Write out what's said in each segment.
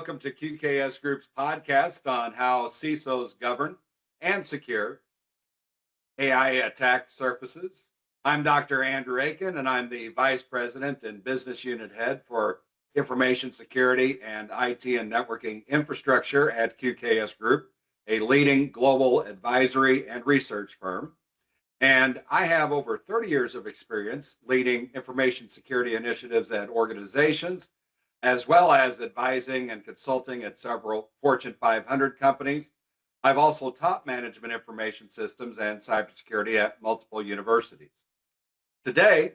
welcome to QKS Group's podcast on how CISOs govern and secure AI attack surfaces. I'm Dr. Andrew Aken, and I'm the Vice President and Business Unit Head for Information Security and IT and Networking Infrastructure at QKS Group, a leading global advisory and research firm. And I have over 30 years of experience leading information security initiatives at organizations, as well as advising and consulting at several Fortune 500 companies. I've also taught management information systems and cybersecurity at multiple universities. Today,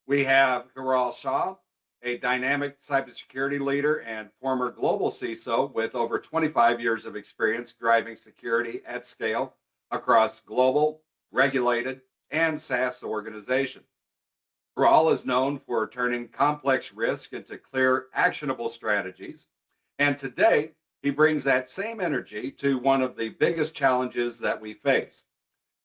we have Hiral Shah, a dynamic cybersecurity leader and former global CISO with over 25 years of experience driving security at scale across global, regulated, and SaaS organizations. Hiral is known for turning complex risk into clear, actionable strategies. And today, he brings that same energy to one of the biggest challenges that we face,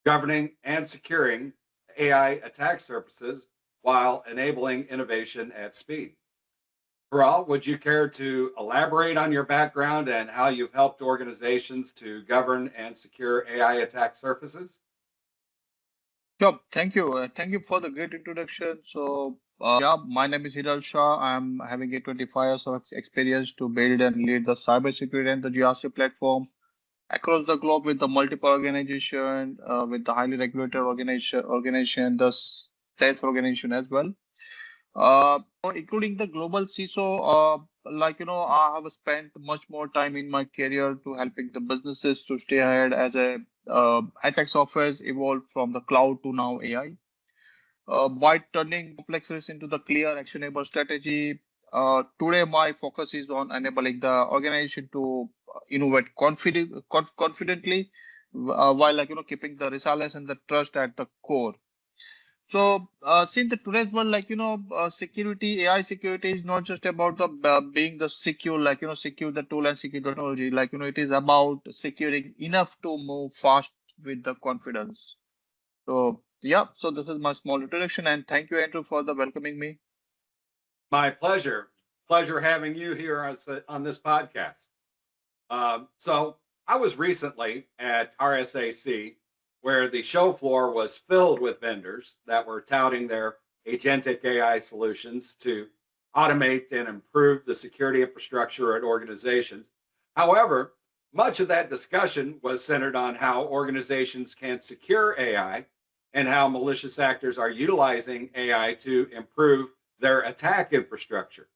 governing and securing AI attack surfaces while enabling innovation at speed. Hiral, would you care to elaborate on your background and how you've helped organizations to govern and secure AI attack surfaces? Sure. Thank you. Thank you for the great introduction. My name is Hiral Shah. I'm having a 25 years of experience to build and lead the cybersecurity and the GRC platform across the globe with the multiple organization, with the highly regulated organization, the state organization as well. Including the global CISO, I have spent much more time in my career to helping the businesses to stay ahead as a attack software evolved from the cloud to now AI. By turning complex risks into the clear, actionable strategy, today my focus is on enabling the organization to innovate confidently, while keeping the resilience and the trust at the core. Since the today's world, security, AI security is not just about the being the secure, secure the tool and secure the technology. It is about securing enough to move fast with the confidence. So this is my small introduction, and thank you, Andrew, for the welcoming me. My pleasure. Pleasure having you here on this podcast. So I was recently at RSAC, where the show floor was filled with vendors that were touting their agentic AI solutions to automate and improve the security infrastructure at organizations. However, much of that discussion was centered on how organizations can secure AI and how malicious actors are utilizing AI to improve their attack infrastructure.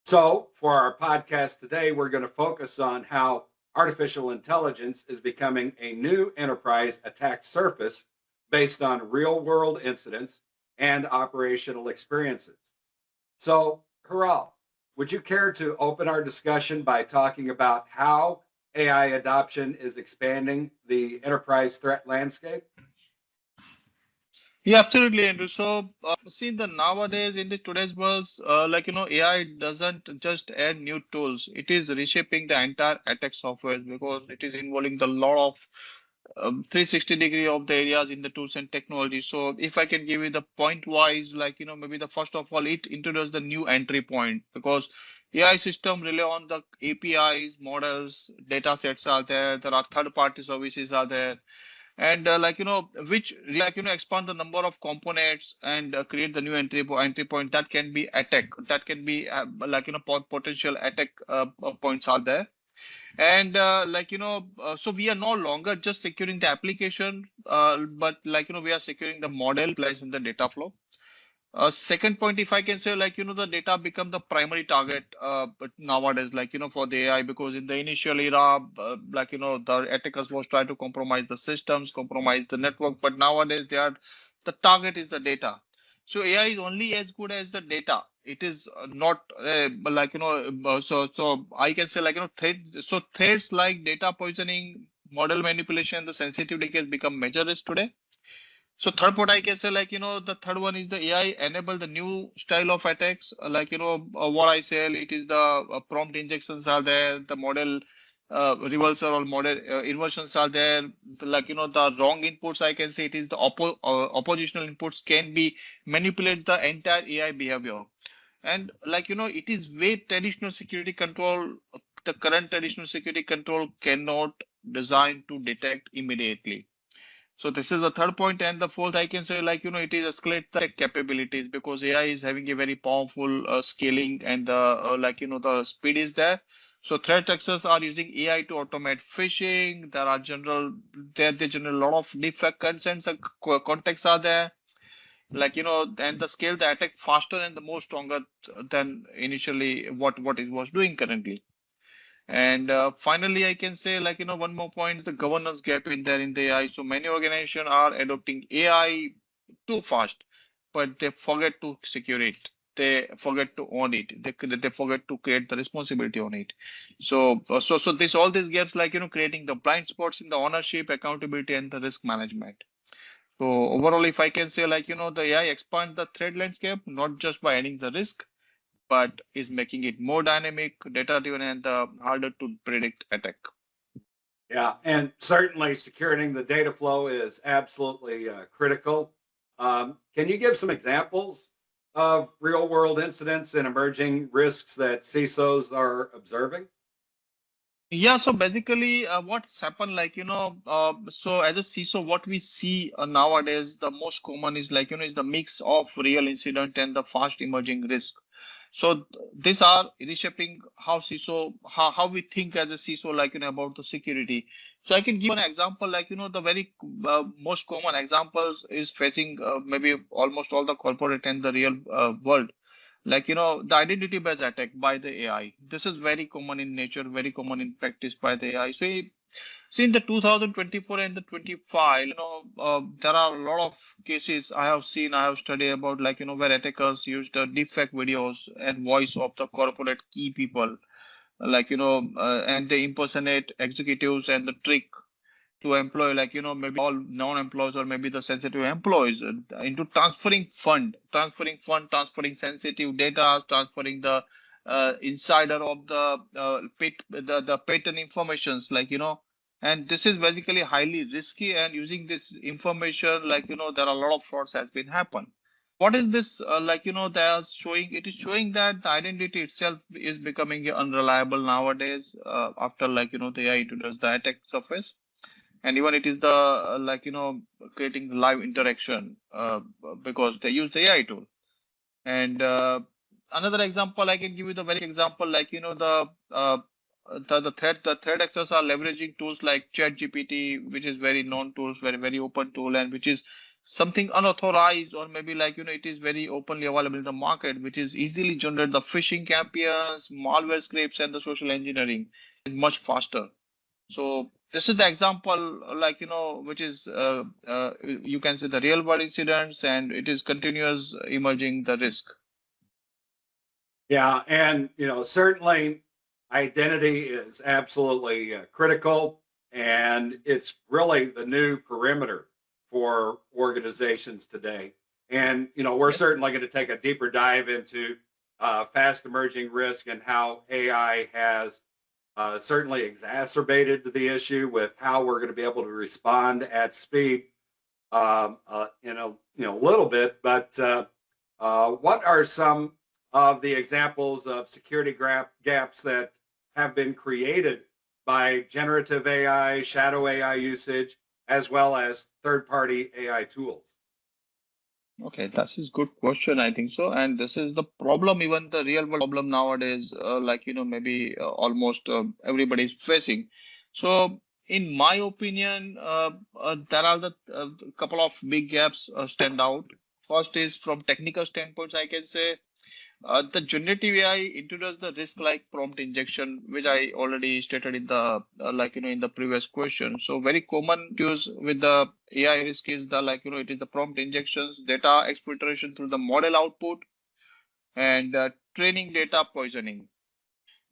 So, for our podcast today, we're going to focus on how artificial intelligence is becoming a new enterprise attack surface based on real world incidents and operational experiences. So, Hiral, would you care to open our discussion by talking about how AI adoption is expanding the enterprise threat landscape? Yeah, absolutely, Andrew. See, the nowadays in the today's world, AI doesn't just add new tools; it is reshaping the entire attack software because it is involving the lot of 360-degree of the areas in the tools and technology. So, if I can give you the point wise, maybe the first of all, it introduces the new entry point because AI system rely on the APIs, models, data sets are there. There are third-party services are there and which expand the number of components and create the new entry point that can be attack, that can be potential attack points are there. And so we are no longer just securing the application, but we are securing the model placed in the data flow. Second point, if I can say, the data become the primary target, but nowadays, for the AI, because in the initial era, the attackers was trying to compromise the systems, compromise the network, but nowadays the target is the data. So AI is only as good as the data. It is not so I can say threats like data poisoning, model manipulation, the sensitivity has become major risk today. So third point I can say, the third one is the AI enable the new style of attacks. What I say, it is the prompt injections are there, the model reversal or model inversions are there. The wrong inputs, I can say it is the oppositional inputs can be manipulate the entire AI behavior. And it is way traditional security control the current traditional security control cannot design to detect immediately. So this is the third point, and the fourth I can say, it is escalate the capabilities, because AI is having a very powerful scaling, and the speed is there. So threat actors are using AI to automate phishing. There general lot of defect consents and contexts are there. And the scale the attack faster and the more stronger than initially what it was doing currently. And finally, I can say, one more point, the governance gap in there in the AI. So many organizations are adopting AI too fast, but they forget to secure it. They forget to own it. They forget to create the responsibility on it. So this all these gaps, creating the blind spots in the ownership, accountability, and the risk management. So overall, if I can say, the AI expand the threat landscape, not just by adding the risk, but is making it more dynamic, data-driven, and harder to predict attack. Yeah, and certainly securing the data flow is absolutely critical. Can you give some examples of real world incidents and emerging risks that CISOs are observing? Yeah, so basically, what's happened, so as a CISO, what we see nowadays, the most common is is the mix of real incident and the fast emerging risk. So these are reshaping how how we think as a CISO, about the security. So I can give an example, the very most common examples is facing maybe almost all the corporate and the real world. The identity based attack by the AI. This is very common in nature, very common in practice by the AI. So in the 2024 and the 25, there are a lot of cases I have seen, I have studied about, where attackers used the deepfake videos and voice of the corporate key people, and they impersonate executives and the trick to employ, maybe all non-employees or maybe the sensitive employees into transferring sensitive data, transferring the insider of the the patent informations, and this is basically highly risky, and using this information, there are a lot of frauds has been happen. What is this, they are showing, it is showing that the identity itself is becoming unreliable nowadays, after, the AI introduced the attack surface, and even it is the creating live interaction, because they use the AI tool. And another example I can give you, the very example, the threat actors are leveraging tools like ChatGPT, which is very known tools, very open tool, and which is something unauthorized, or maybe it is very openly available in the market, which is easily generate the phishing campaigns, malware scripts, and the social engineering is much faster. So this is the example, which is you can say the real world incidents, and it is continuous emerging the risk. Yeah, and certainly identity is absolutely critical, and it's really the new perimeter for organizations today. And we're Yes. certainly going to take a deeper dive into fast emerging risk and how AI has certainly exacerbated the issue with how we're going to be able to respond at speed in a little bit. But what are some of the examples of security gaps that have been created by generative AI, shadow AI usage, as well as third-party AI tools? Okay, that's a good question, I think so. And this is the problem, even the real world problem nowadays, maybe almost everybody is facing. So, in my opinion, there are the couple of big gaps stand out. First is from technical standpoints, I can say. The generative AI introduced the risk like prompt injection, which I already stated in the in the previous question. So very common use with the AI risk is the it is the prompt injections, data exfiltration through the model output, and training data poisoning,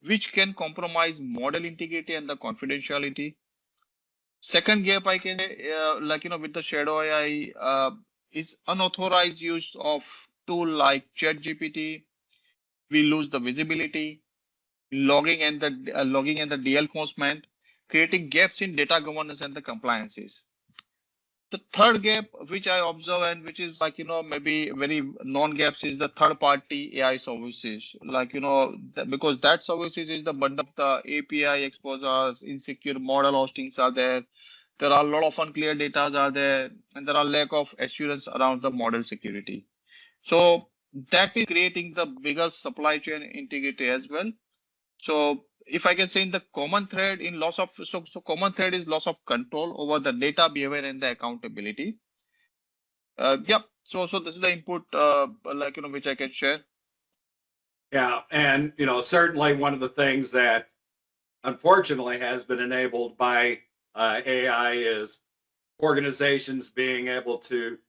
which can compromise model integrity and the confidentiality. Second gap I can say, with the shadow AI, is unauthorized use of tool like ChatGPT. We lose the visibility, logging and the DL enforcement, creating gaps in data governance and the compliances. The third gap, which I observe and which is maybe very non-gaps is the third party AI services. Because that services is the bundle of the API exposures, insecure model hostings are there. There are a lot of unclear data are there, and there are lack of assurance around the model security. So that is creating the bigger supply chain integrity as well. So if I can say in the common thread in loss of common thread is loss of control over the data behavior and the accountability. Yeah. So this is the input which I can share. Yeah, and certainly one of the things that unfortunately has been enabled by AI is organizations being able to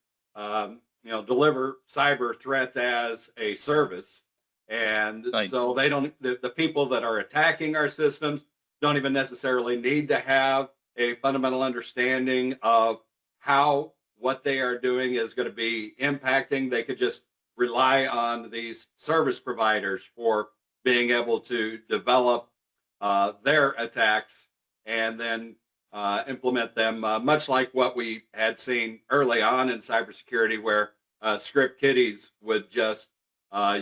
deliver cyber threat as a service. And Right. so they don't, the people that are attacking our systems don't even necessarily need to have a fundamental understanding of how what they are doing is going to be impacting. They could just rely on these service providers for being able to develop their attacks and then implement them, much like what we had seen early on in cybersecurity, where script kiddies would just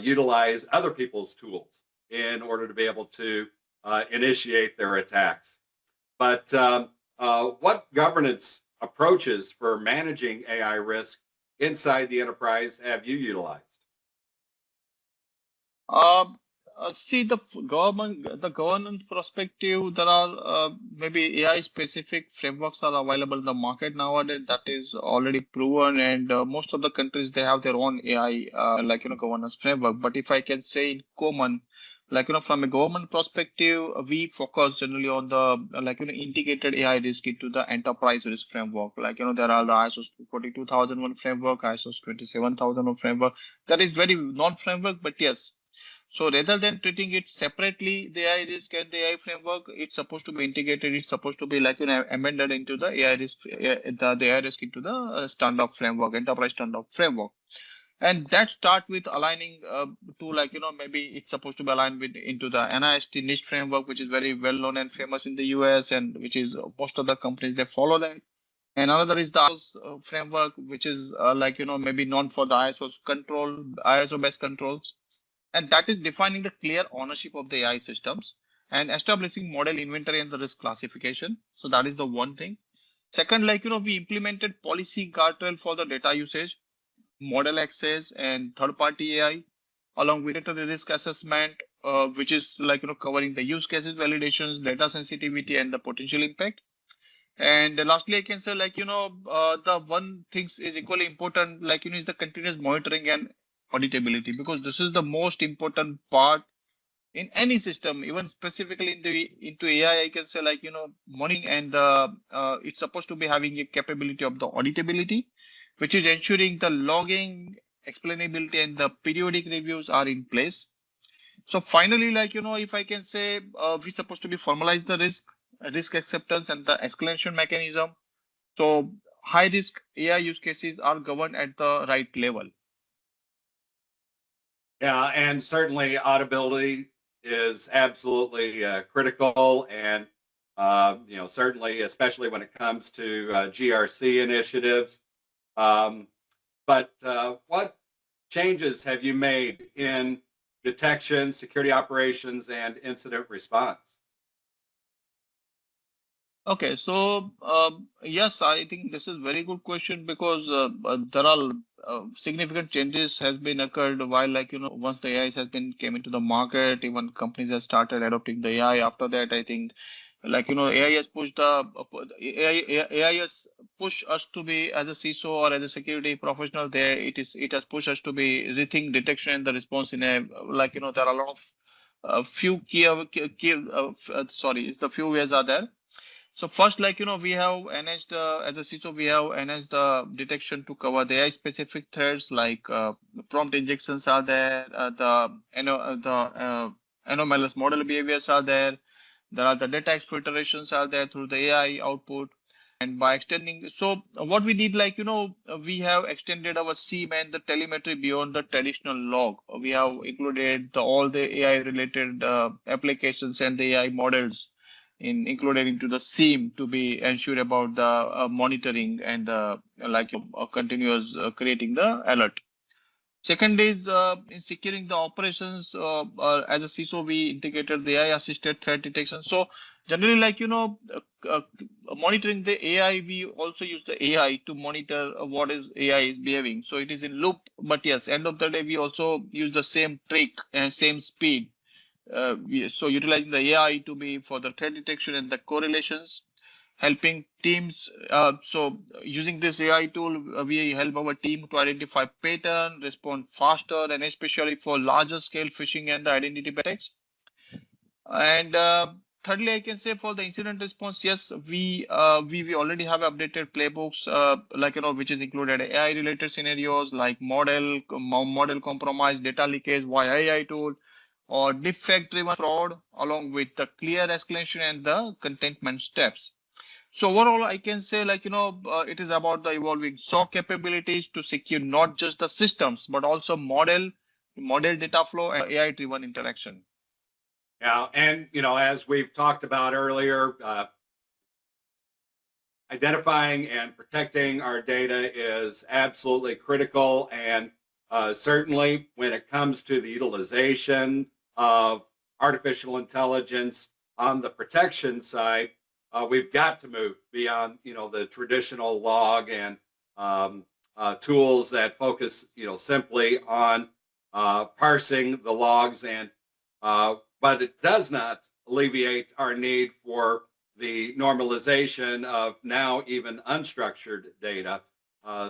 utilize other people's tools in order to be able to initiate their attacks. But what governance approaches for managing AI risk inside the enterprise have you utilized? See the governance perspective. There are maybe AI specific frameworks are available in the market nowadays. That is already proven, and most of the countries they have their own AI governance framework. But if I can say in common, from a government perspective, we focus generally on the integrated AI risk into the enterprise risk framework. There are the ISO 42001 framework, ISO 27001 framework. That is very non-framework, but yes. So rather than treating it separately, the AI risk and the AI framework, it's supposed to be integrated. It's supposed to be amended into the AI risk, the AI risk into the standard framework, enterprise standard framework. And that start with aligning to maybe it's supposed to be aligned with into the NIST NIST framework, which is very well known and famous in the US, and which is most of the companies they follow that. And another is the ISO framework, which is maybe known for the ISO based controls. And that is defining the clear ownership of the AI systems and establishing model inventory and the risk classification. So that is the one thing. Second, we implemented policy guardrail for the data usage, model access, and third-party AI, along with data risk assessment, which is covering the use cases, validations, data sensitivity, and the potential impact. And lastly, I can say the one thing is equally important, is the continuous monitoring and auditability, because this is the most important part in any system, even specifically into AI. I can say monitoring and it's supposed to be having a capability of the auditability, which is ensuring the logging, explainability, and the periodic reviews are in place. So finally, if I can say, we're supposed to be formalize the risk acceptance and the escalation mechanism. So high risk AI use cases are governed at the right level. Yeah, and certainly audibility is absolutely critical, and certainly, especially when it comes to GRC initiatives. But what changes have you made in detection, security operations, and incident response? Okay, so yes, I think this is very good question, because there are significant changes has been occurred while once the AI has been came into the market, even companies have started adopting the AI. After that, I think AI has pushed AI has pushed us to be as a CISO or as a security professional. It has pushed us to be rethink detection and the response in a there are a lot of few sorry, the few ways are there. So first, we have enhanced as a CISO, we have enhanced the detection to cover the AI specific threats, like prompt injections are there, the anomalous model behaviors are there. There are the data exfiltrations are there through the AI output, and by extending. So what we did, we have extended our SIEM and the telemetry beyond the traditional log. We have included all the AI related applications and the AI models, included into the SIEM to be ensured about the monitoring and the continuous creating the alert. Second is in securing the operations. As a CISO, we integrated the AI-assisted threat detection. So generally, monitoring the AI, we also use the AI to monitor what is AI is behaving. So it is in loop. But yes, end of the day, we also use the same trick and same speed. So utilizing the AI to be for the threat detection and the correlations, helping teams. So using this AI tool, we help our team to identify pattern, respond faster, and especially for larger scale phishing and the identity attacks. And thirdly, I can say for the incident response, yes, we already have updated playbooks, which is included AI related scenarios like model compromise, data leakage via AI tool, or defect driven fraud, along with the clear escalation and the containment steps. So overall, I can say it is about the evolving SOC capabilities to secure not just the systems, but also model data flow and AI driven interaction. Yeah, and as we've talked about earlier, identifying and protecting our data is absolutely critical. And certainly when it comes to the utilization of artificial intelligence on the protection side, we've got to move beyond, the traditional log and tools that focus, simply on parsing the logs, and but it does not alleviate our need for the normalization of now even unstructured data,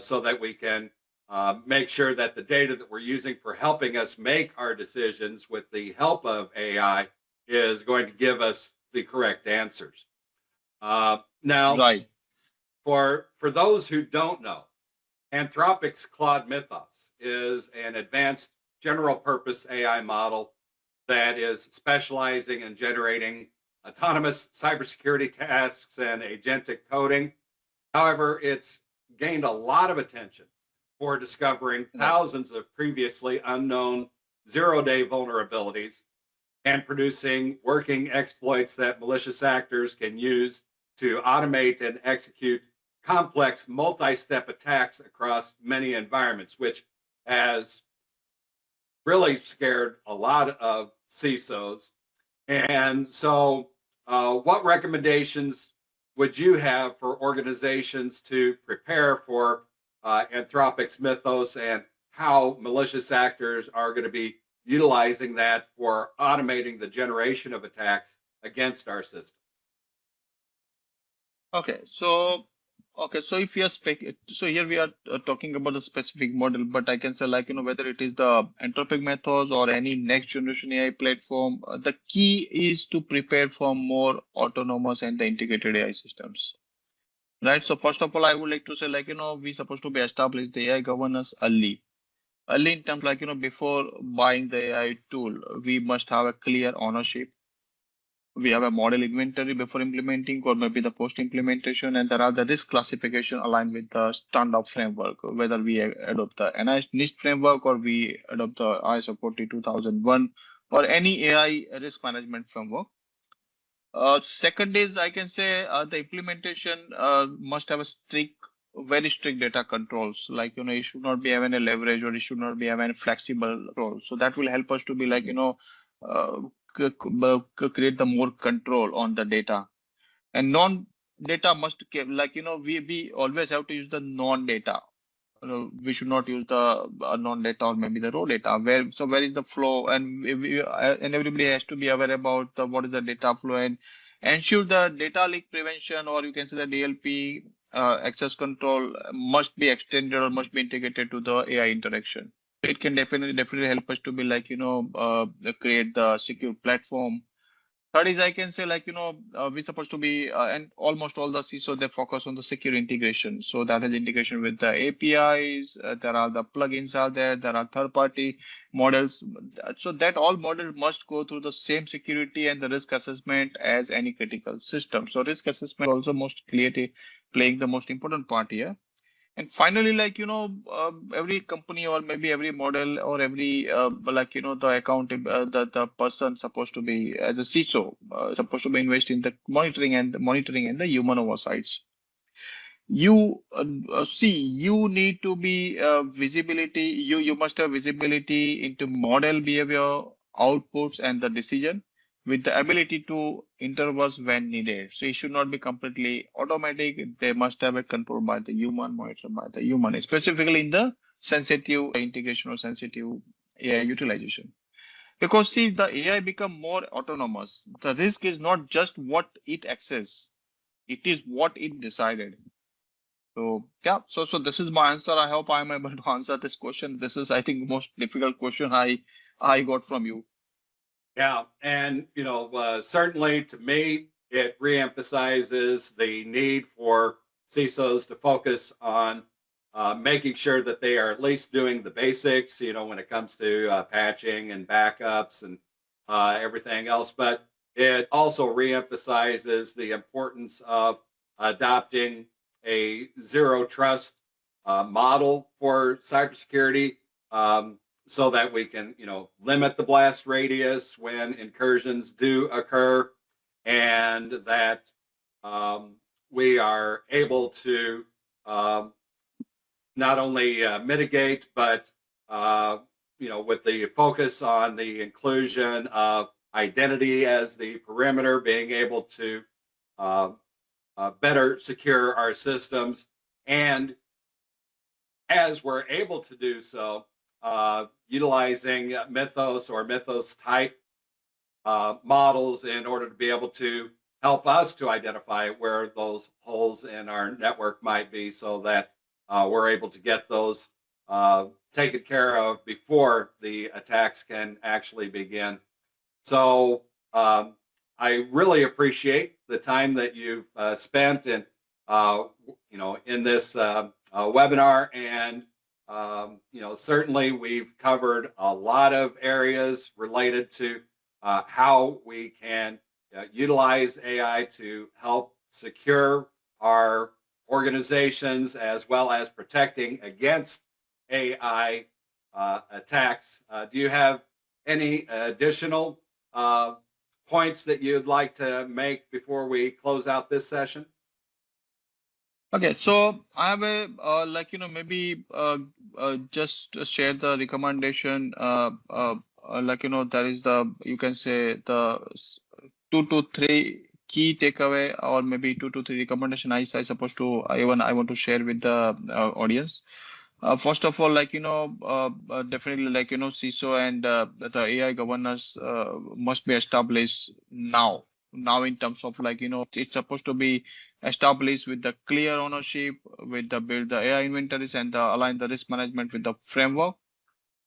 so that we can make sure that the data that we're using for helping us make our decisions with the help of AI is going to give us the correct answers. Now, Right. for those who don't know, Anthropic's Claude Mythos is an advanced general purpose AI model that is specializing in generating autonomous cybersecurity tasks and agentic coding. However, it's gained a lot of attention for discovering thousands of previously unknown zero-day vulnerabilities and producing working exploits that malicious actors can use to automate and execute complex multi-step attacks across many environments, which has really scared a lot of CISOs. And so what recommendations would you have for organizations to prepare for Anthropic's Mythos, and how malicious actors are going to be utilizing that for automating the generation of attacks against our system? Okay, so if we are so here we are talking about a specific model, but I can say whether it is the Anthropic methods or any next generation AI platform, the key is to prepare for more autonomous and the integrated AI systems. Right. So first of all, I would like to say we supposed to be established the AI governance early in terms before buying the AI tool, we must have a clear ownership. We have a model inventory before implementing or maybe the post implementation, and there are the risk classification aligned with the standard framework, whether we adopt the NIST framework or we adopt the ISO 42001 or any AI risk management framework. Second is, I can say the implementation must have a very strict data controls. It should not be having a leverage, or it should not be having a flexible role. So that will help us to be create the more control on the data. And non-data must we always have to use the non-data. We should not use the non-data or maybe the raw data. Where is the flow, and and everybody has to be aware about what is the data flow, and ensure the data leak prevention, or you can say the DLP access control must be extended or must be integrated to the AI interaction. It can definitely help us to be create the secure platform. Third is, I can say we're supposed to be and almost all the CISO, they focus on the secure integration. So that is integration with the APIs. There are the plugins out there. There are third-party models. So that all models must go through the same security and the risk assessment as any critical system. So risk assessment also playing the most important part here. And finally, every company or maybe every model or every the account the person supposed to be as a CISO supposed to be invest in the monitoring and the human oversights. You need to be visibility. You must have visibility into model behavior, outputs, and the decision with the ability to intervene when needed. So it should not be completely automatic. They must have a control by the human, monitored by the human, specifically in the sensitive integration or sensitive AI utilization. Because see, the AI become more autonomous. The risk is not just what it access; it is what it decided. So yeah, so this is my answer. I hope I'm able to answer this question. This is, I think, most difficult question I got from you. Yeah, and certainly to me, it reemphasizes the need for CISOs to focus on making sure that they are at least doing the basics. When it comes to patching and backups and everything else. But it also reemphasizes the importance of adopting a zero trust model for cybersecurity. So that we can, limit the blast radius when incursions do occur, and that we are able to not only mitigate, but with the focus on the inclusion of identity as the perimeter, being able to better secure our systems, and as we're able to do so, utilizing Mythos type models in order to be able to help us to identify where those holes in our network might be, so that we're able to get those taken care of before the attacks can actually begin. So I really appreciate the time that you've spent in this webinar, and certainly we've covered a lot of areas related to how we can utilize AI to help secure our organizations, as well as protecting against AI attacks. Do you have any additional points that you'd like to make before we close out this session? Okay, so I have a maybe just share the recommendation. There is you can say the 2 to 3 key takeaway, or maybe 2 to 3 recommendation I supposed to I want to share with the audience. First of all, definitely, CISO and the AI governance must be established now. Now, in terms of it's supposed to be established with the clear ownership, with the build the AI inventories, and align the risk management with the framework.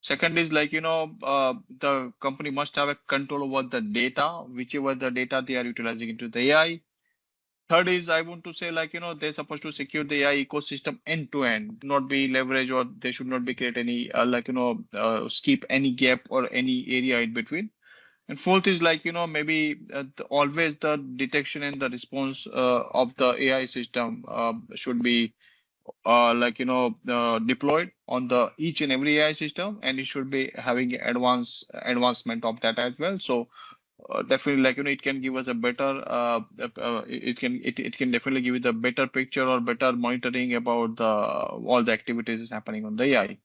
Second is the company must have a control over the data, whichever the data they are utilizing into the AI. Third is, I want to say, they're supposed to secure the AI ecosystem end to end, not be leverage, or they should not be create any, skip any gap or any area in between. And fourth is maybe always the detection and the response of the AI system should be deployed on the each and every AI system, and it should be having advancement of that as well. So definitely, it can give us a better it can definitely give you the better picture or better monitoring about the all the activities is happening on the AI.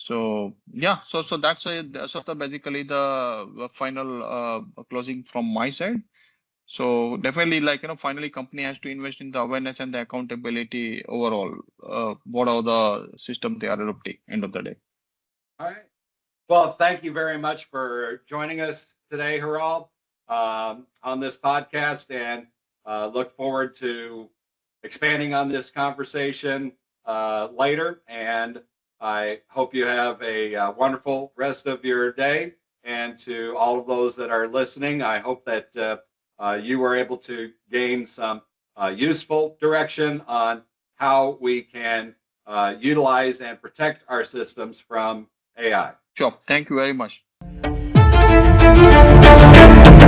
So yeah, so that's basically the final closing from my side. So definitely, finally, company has to invest in the awareness and the accountability overall. What are the system they are adopting end of the day? All right. Well, thank you very much for joining us today, Hiral, on this podcast, and look forward to expanding on this conversation later. And I hope you have a wonderful rest of your day. And to all of those that are listening, I hope that you were able to gain some useful direction on how we can utilize and protect our systems from AI. Sure. Thank you very much.